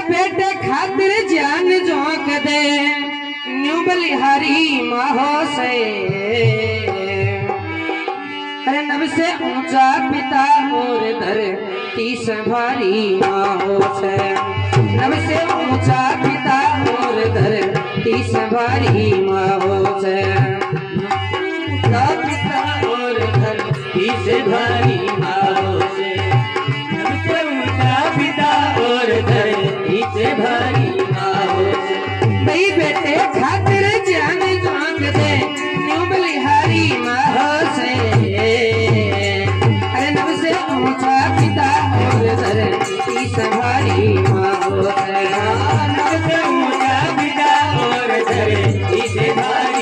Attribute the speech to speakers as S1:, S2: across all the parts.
S1: बेटे खातिर जान झोंक दे न्यू बलिहारी माहो से। अरे नभ से ऊंचा पिता और धरती से भारी माहो से। नभ से ऊंचा पिता और धरती से भारी माहो से। ऊंचा पिता और धरती से भारी माहो से। नभ से ऊंचा पिता और धरती से भारी माहो से। भाई बेटे खातिर जान झोंक दे न्यू बलिहारी माहो से। अरे नभ से ऊंचा पिता और धरती से भारी माहो से। नभ से ऊंचा पिता और धरती से भारी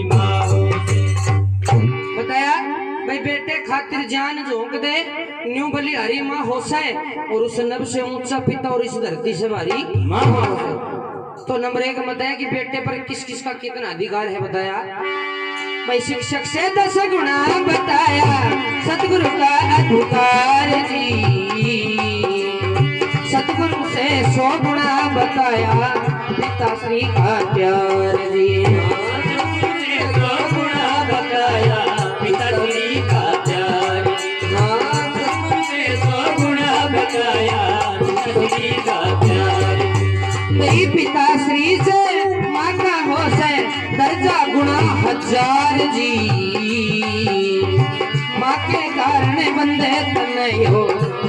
S1: माहो। बताया भाई बेटे खातिर जान झोंक दे न्यू बलिहारी माँ होसे और उस नभ से ऊंचा पिता और इस धरती से भारी माँ होसे। तो नंबर 1 बताया कि बेटे पर किस किस का कितना अधिकार है। बताया भाई शिक्षक से 10 गुना बताया सतगुरु का अधिकार जी। सतगुरु से 100 गुना बताया पिता श्री का प्यार जी। पिता श्री से माँ का हो से दर्जा गुना 1000 जी। माँ के कारण बंदे तने हो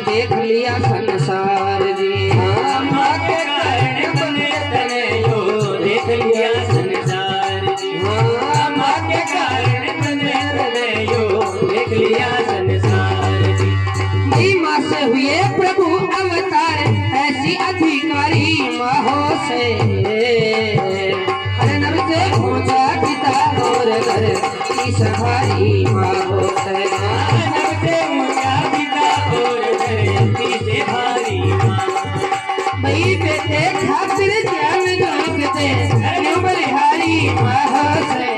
S1: देख लिया संसार जी। माँ के कारण बंदे तने हो देख लिया संसार जी। माँ के कारण बंदे तने हो देख लिया संसार जी। माँ से हुए प्रभु अवतार ऐसी अधिकारी माहो से। अरे नभ से ऊंचा पिता और धरती से भारी माहो से। नभ से ऊंचा पिता और धरती से भारी भाई बेटे खातिर जान झोंक दे न्यू बलिहारी माहो से।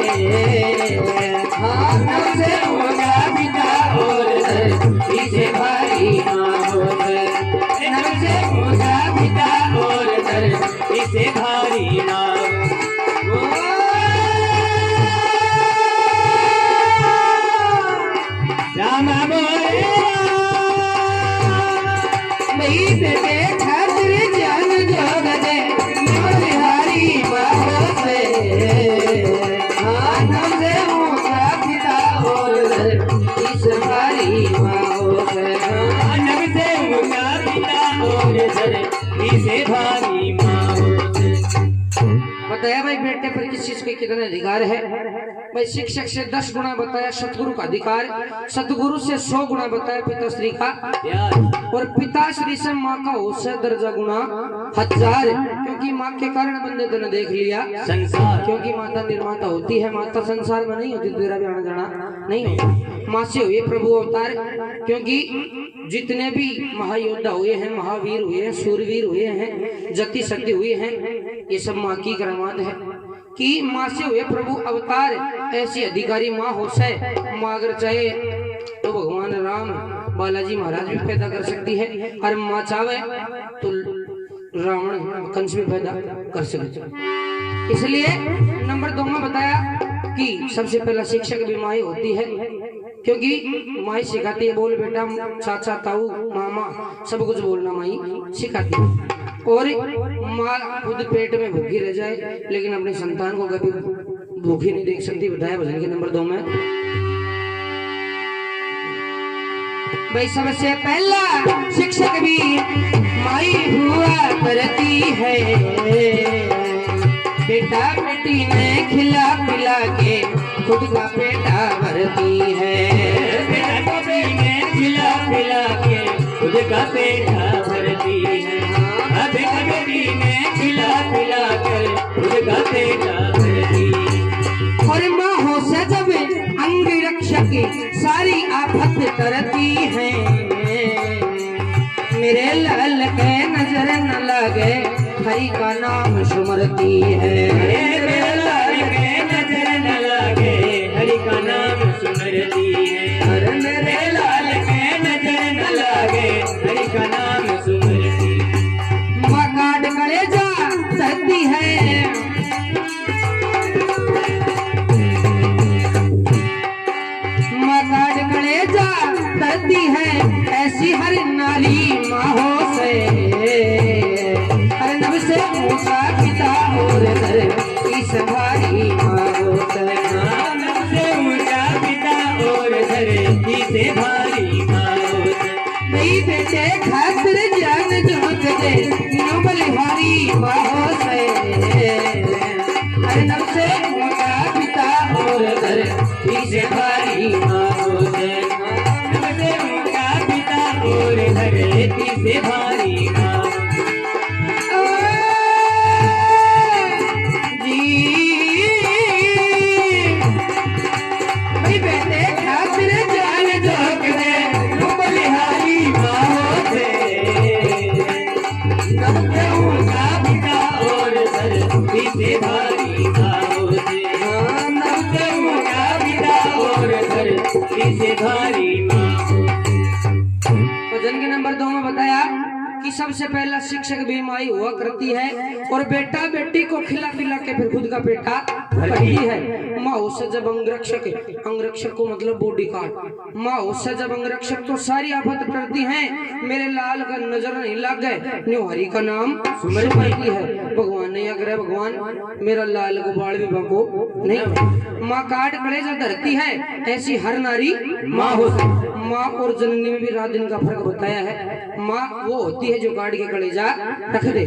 S1: नभ से ऊंचा पिता और धरती से भारी माहो से। नभ से ऊंचा पिता और धरती से भारी नाम। रामा बोले भाई बेटे खातिर जान झोंक दे न्यू बलिहारी माहो से। नभ से ऊंचा पिता और धरती से भारी माहो से। नभ से ऊंचा पिता और धरती से भारी माहो से। बताया भाई बेटे पर किस चीज के कितने अधिकार है। भाई शिक्षक से 10 गुना बताया सतगुरु का अधिकार। सतगुरु से 100 गुना बताया पिताश्री का प्यार। और पिताश्री से माँ का होशे दर्जा गुना 1000। क्योंकि माँ के कारण बंदे तो ने देख लिया संसार। क्योंकि माता निर्माता होती है, माता संसार में नहीं होती, तेरा भी आना जाना नहीं होता। माँ से हुए प्रभु अवतार। क्योंकि जितने भी महायोद्धा हुए हैं, महावीर हुए हैं, सूरवीर हुए हैं, जति सत्य हुए हैं, ये सब माँ की करामात है कि माँ से हुए प्रभु अवतार। ऐसी अधिकारी माँ हो से। माँ अगर चाहे तो भगवान राम बालाजी महाराज भी पैदा कर सकती है, और माँ चाहे तो रावण कंस भी पैदा कर सकती है। इसलिए नंबर 2 में बताया कि सबसे पहला शिक्षक भी माँ होती है। क्योंकि माँ सिखाती है, बोल बेटा चाचा ताऊ मामा सब कुछ बोलना माँ सिखाती है। और माँ खुद पेट में भूखी रह जाए लेकिन अपने संतान को कभी भूखी नहीं देख सकती। बताया भजन के नंबर 2 में भाई सबसे पहला शिक्षक भी माई हुआ करती है। बेटा बेटी ने खिला पिला के खुद का पेटा भरती है। बेटा को बेटे खिला पिला के खुद का पेटा भरती है। बेटा बेटी ने खिला पिला कर खुद का पेटा भरती है। और माँ हो से जब अंग रक्षक सारी आफत करती है। मेरे लाल के नजर न लगे हरि का नाम सुमरती है। मेरे लाल के नजर न लगे हरि का नाम सुमरती है। अरे मेरे लाल के नजर न लगे हरि का नाम सुमरती है। माँ काट कलेजा धरती है। माँ काट कलेजा धरती है। ऐसी हर नारी माहो से हर नभ से मूसा पिता और घर इस भारी माहो से। नभ से मूसा पिता और घर इस भारी माहो से। नहीं बेटे खातिर जान झोंक दे नो बलिहारी माहो से। हर नभ से मूसा पिता और घर इस भारी माहो से। और धरती से भारी जी भाई बेटे खातिर जान झोंक दे बलिहारी माहो से। नभ से ऊंचा पिता और धरती से भारी माहो से। नभ से ऊंचा पिता और धरती से भारी माहो। भजन के नंबर 2 में बताया कि सबसे पहला शिक्षक भी माई हुआ करती है और बेटा बेटी को खिला पिला के फिर खुद का पेटा भरती है। माँ से जब अंगरक्षक को मतलब बॉडी गार्ड। माँ से जब अंगरक्षक तो सारी आफत करती हैं। मेरे लाल का नजर नहीं लग गए न्यू हरि का नाम सुमरती है। भगवान ने अगर भगवान मेरा लाल को बाल भी भगो नहीं। माँ काट कलेजा धरती है। ऐसी हर नारी माँ हो। माँ और जननी में भी रात दिन का फर्क बताया है। माँ वो होती है जो काट के कलेजा रख दे।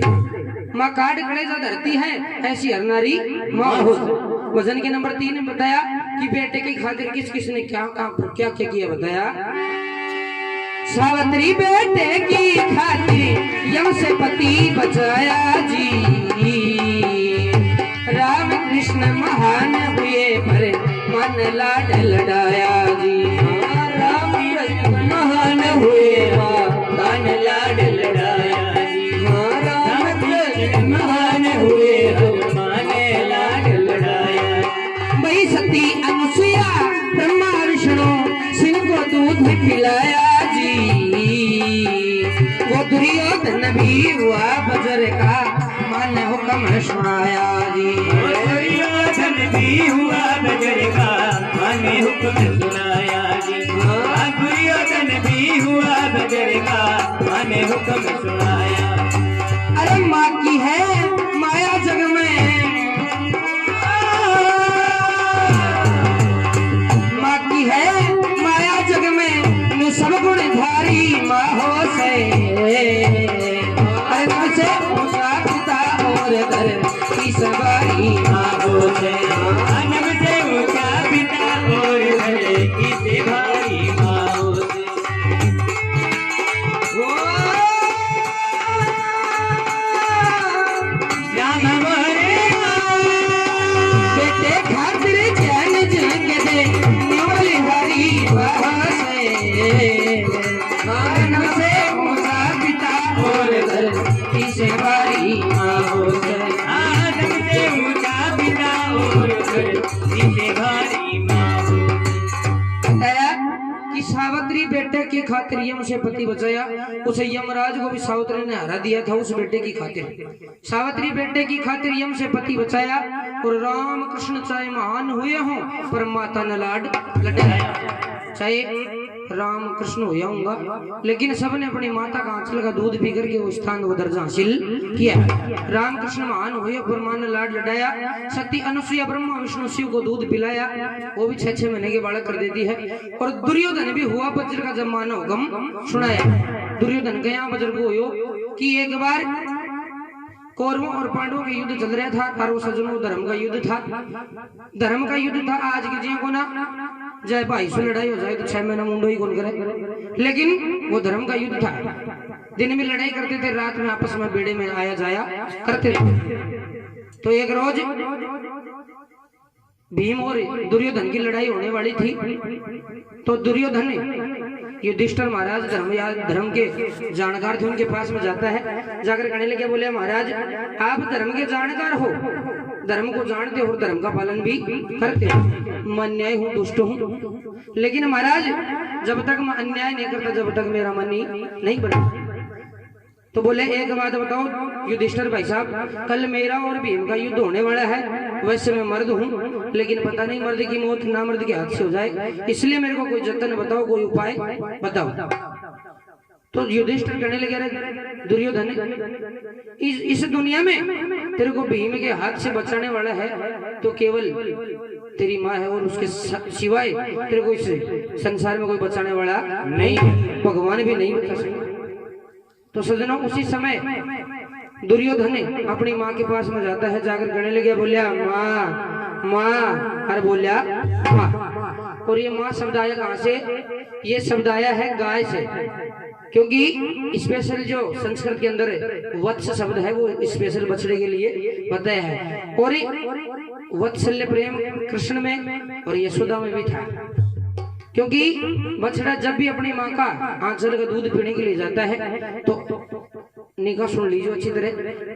S1: माँ काट कलेजा धरती है। ऐसी हर नारी माँ हो। वजन के नंबर 3 में बताया कि बेटे की खातिर किस किस ने क्या क्या किया बताया। सावित्री बेटे की खातिर यम से पति बचाया जी। राम कृष्ण महान हुए पर मन लाड लड़ाया जी। राम कृष्ण महान हुए मन लाड लड़ाया जी। राम कृष्ण महान हुए मन लाड लड़ाया। वही सती अनुसुईया ब्रह्मा विष्णु सिंह को दूध पिलाया जी। वो दुर्योधन भी हुआ बजर का मन हुक्म सुनाया जी। दुर्योधन भी हुआ बजर का मन हुक्म सुनाया जी। दुर्योधन भी हुआ बजर का मन हुक्म सुनाया। अरे माँ की है माया जग में। माँ की है माया जग में नु सब गुण धारी माँ हो से। अरे नभ से ऊंचा पिता और घर की सवारी माँ हो से। नभ से ऊंचा पिता और घर की सवारी माँ हो से। बेटे खातिर जान झोंक दे बलिहारी माँ से। नभ से ऊंचा पिता और घर की सवारी माँ हो से। नभ से ऊंचा पिता और घर की सवारी माँ हो से। कि सावित्री बेटे की खातिर यम से पति बचाया। उसे यमराज को भी सावित्री ने हरा दिया था उस बेटे की खातिर। सावित्री बेटे की खातिर यम से पति बचाया और राम कृष्ण चाहे महान हुए हों पर माता ने लाड लड़ाया। चाहे राम कृष्ण हुआ होगा लेकिन सबने अपनी माता का आंचल का दूध पी करके वो स्थान वो दर्जा हासिल किया। राम कृष्ण महान हुए पर मां ने लाड लड़ाया। सती अनुसुईया ब्रह्मा विष्णु शिव को दूध पिलाया। वो भी 6-6 महीने के बालक कर देती है। और दुर्योधन भी हुआ वज्र का जब मानो हुक्म सुनाया। दुर्योधन के यहाँ वज्र को हो कि एक बार
S2: कौरवों और पांडवों का युद्ध चल रहा था और वो सज्जनों धर्म का युद्ध था। धर्म का युद्ध था। आज के जी को ना जाए भाई से लड़ाई हो जाए तो 6 महीना मुंडो ही कौन करे, लेकिन वो धर्म का युद्ध था। दिन में लड़ाई करते थे, रात में आपस में बेड़े में आया जाया करते थे। तो एक रोज भीम और दुर्योधन की लड़ाई होने वाली थी। तो दुर्योधन युधिष्ठिर महाराज धर्म के जानकार थे, उनके पास में जाता है। जाकर कहने लगे, बोले महाराज आप धर्म के जानकार हो, धर्म को जानते हो और धर्म का पालन भी करते हो। मैं अन्याय हूँ, दुष्ट हूँ, लेकिन महाराज जब तक मैं अन्याय नहीं करता जब तक मेरा मन नहीं बना। तो बोले एक बात बताओ युधिष्ठिर भाई साहब, कल मेरा और भीम का युद्ध होने वाला है। वैसे मैं मर्द हूँ, लेकिन पता नहीं मर्द की मौत ना मर्द के हाथ से हो जाए, इसलिए मेरे को कोई जतन बताओ, कोई उपाय बताओ। तो युधिष्ठिर कहने लगे, अरे दुर्योधन इस दुनिया में तेरे को भीम के हाथ से बचाने वाला है तो केवल तेरी माँ है, और उसके सिवाय तेरे को इस संसार में कोई बचाने वाला नहीं, भगवान भी नहीं बचा सकता। तो सज्जनों उसी समय दुर्योधन अपनी माँ के पास में जाता है। जाकर कहने लगे, बोलिया माँ माँ, अरे बोलिया माँ। और ये माँ शब्द आया कहाँ से? ये शब्द आया है गाय से, क्योंकि स्पेशल जो संस्कृत के अंदर वत्स शब्द है वो स्पेशल बछड़े के लिए बताया है। और वत्सल्य प्रेम कृष्ण में और यशोदा में भी था, क्योंकि बछड़ा जब भी अपनी माँ का आंचल का दूध पीने के लिए जाता है तो निगाह सुन लीजिए अच्छी तरह,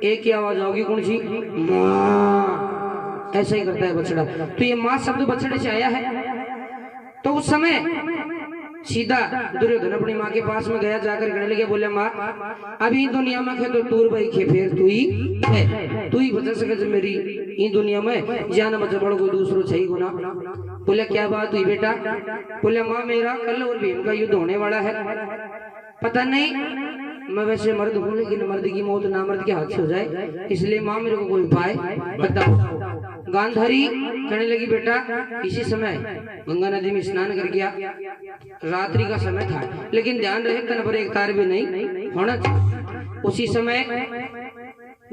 S2: एक ही आवाज आओगी कौन सी? माँ। ऐसा ही करता है बछड़ा। तो ये माँ शब्द बछड़े से आया है। तो उस समय सीधा दुर्योधन अपनी माँ के पास में गया। जाकर कहने लगे, बोले माँ अभी दुनिया में खे तो तूर भाई खे फिर तू ही है, तू ही बचा सके मेरी इन दुनिया में, जान बचा बड़ कोई दूसरो चाहिए गुना। बोले क्या बात हुई बेटा? बोले माँ मेरा कल और भीम का युद्ध होने वाला है, पता नहीं मैं वैसे मर्द हूँ लेकिन मर्द की मौत ना मर्द के हाथ से हो जाए, इसलिए माँ मेरे को कोई उपाय बताओ। गांधारी कहने लगी, बेटा इसी समय गंगा नदी में स्नान कर गया, रात्रि का समय था, लेकिन ध्यान रहे तन पर एक तार भी नहीं होना चाहिए। उसी समय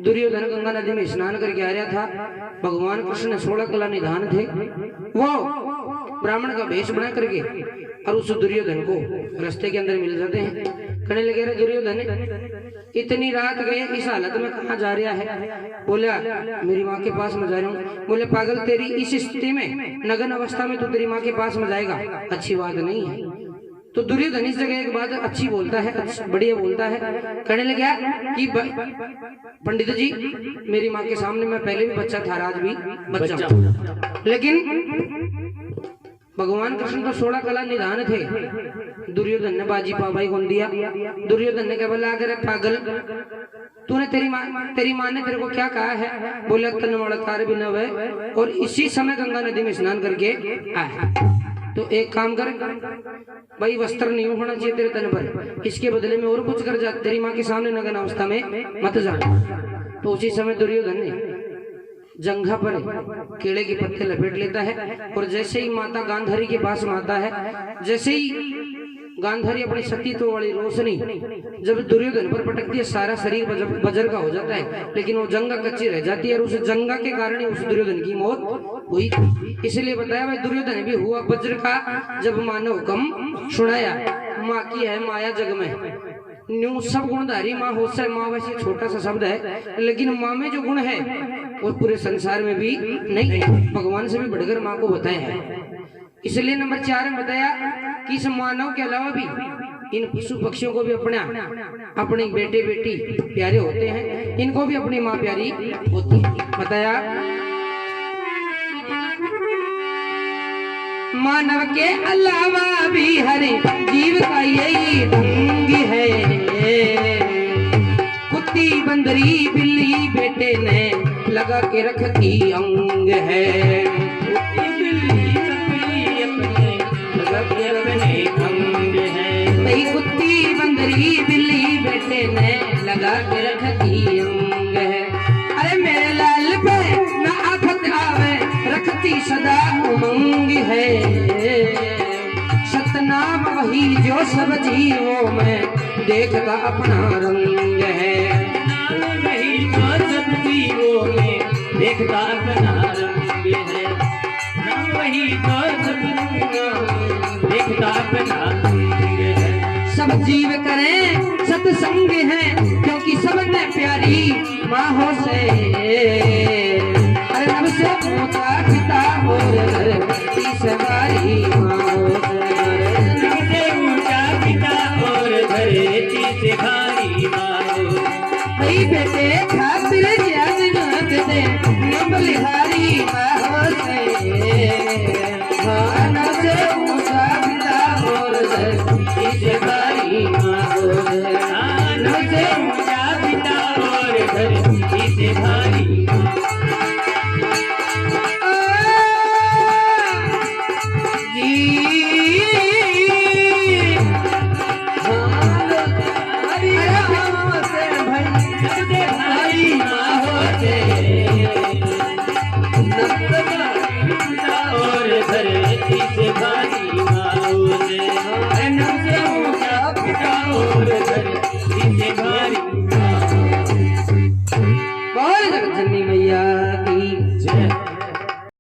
S2: दुर्योधन गंगा नदी में स्नान करके आ रहा था। भगवान कृष्ण 16 कला निधान थे, वो ब्राह्मण का वेश बना करके और उस दुर्योधन को रास्ते के अंदर मिल जाते हैं। कहने लगे, अरे दुर्योधन इतनी रात गए, इस हालत में कहाँ जा रहा है? बोला मेरी माँ के पास में जा रहा हूँ। बोले पागल, तेरी इस स्थिति में नग्न अवस्था में तो तेरी माँ के पास में जाएगा, अच्छी बात नहीं है। तो दुर्योधन इस जगह एक बात अच्छी बोलता है, बढ़िया बोलता है। कहने लगा कि पंडित जी मेरी माँ के सामने मैं पहले भी बच्चा था, आज भी बच्चा हूँ, लेकिन भगवान कृष्ण तो 16 कला निधान थे। दुर्योधन ने बाजी पाबाई खोल दिया। दुर्योधन ने क्या बोला, अगर पागल तूने तेरी माँ ने तेरे को क्या कहा है? बोला तन मड़कार भी न है, और इसी समय गंगा नदी में स्नान करके आया। तो एक काम कर भाई, वस्त्र नहीं होना चाहिए तेरे तन पर, इसके बदले में और कुछ कर जा, तेरी माँ के सामने नग्न अवस्था में मत जा। तो उसी समय दुर्योधन ने जंघा पर केले के पत्ते लपेट लेता है, और जैसे ही माता गांधारी के पास में आता है, जैसे ही गांधारी अपनी सतीत्व वाली रोशनी जब दुर्योधन पर पटकती है, सारा शरीर वज्र का हो जाता है, लेकिन वो जंगा कच्ची रह जाती है, और उस जंगा के कारण ही उस दुर्योधन की मौत हुई। इसलिए बताया भाई दुर्योधन भी हुआ वज्र का, जब माँ ने हुक्म सुनाया। माँ की है माया जग में, न्यू सब गुणधारी माँ हो से। माँ वैसे छोटा सा शब्द है, लेकिन माँ में जो गुण है वो पूरे संसार में भी नहीं, भगवान से भी बढ़कर माँ को बताया है। इसलिए नंबर 4 में बताया कि इस मानव के अलावा भी इन पशु पक्षियों को भी अपने बेटे बेटी प्यारे होते हैं, इनको भी अपनी माँ प्यारी होती है। बताया मानव के अलावा भी हर जीव का यही ढंग है, कुत्ती बंदरी बिल्ली बेटे ने लगा के रखती अंग है। लगा के रखने अंग है, नहीं कुत्ती बंदरी बिल्ली बेटे ने लगा के रखती अंग है। अरे मेरे लाल पे न आफत आवे, रखती सदा उमंग है। सतनाम वही जो सब जीवों में देखता अपना रंग है, वही जो
S1: देखता अपना रंग है, नाम वही तो सतगुरु देखता अपना रंग है।
S2: सब जीव करें सत्संग है, क्योंकि सबने प्यारी माँ हो से। अरे नभ से ऊंचा पिता और धरती से भारी माँ हो से।
S1: नभ से ऊंचा पिता और धरती से भारी माँ हो।
S2: भाई बेटे खातिर ज्ञान नाथ दे न बलिहारी माँ हो से। हाँ नभ से ऊंचा पिता और धरती से भारी माँ हो से।
S1: हाँ, नभ से ऊंचा पिता और धरती से भारी। और धरती से भारी माँ हो से। नभ से ऊंचा पिता और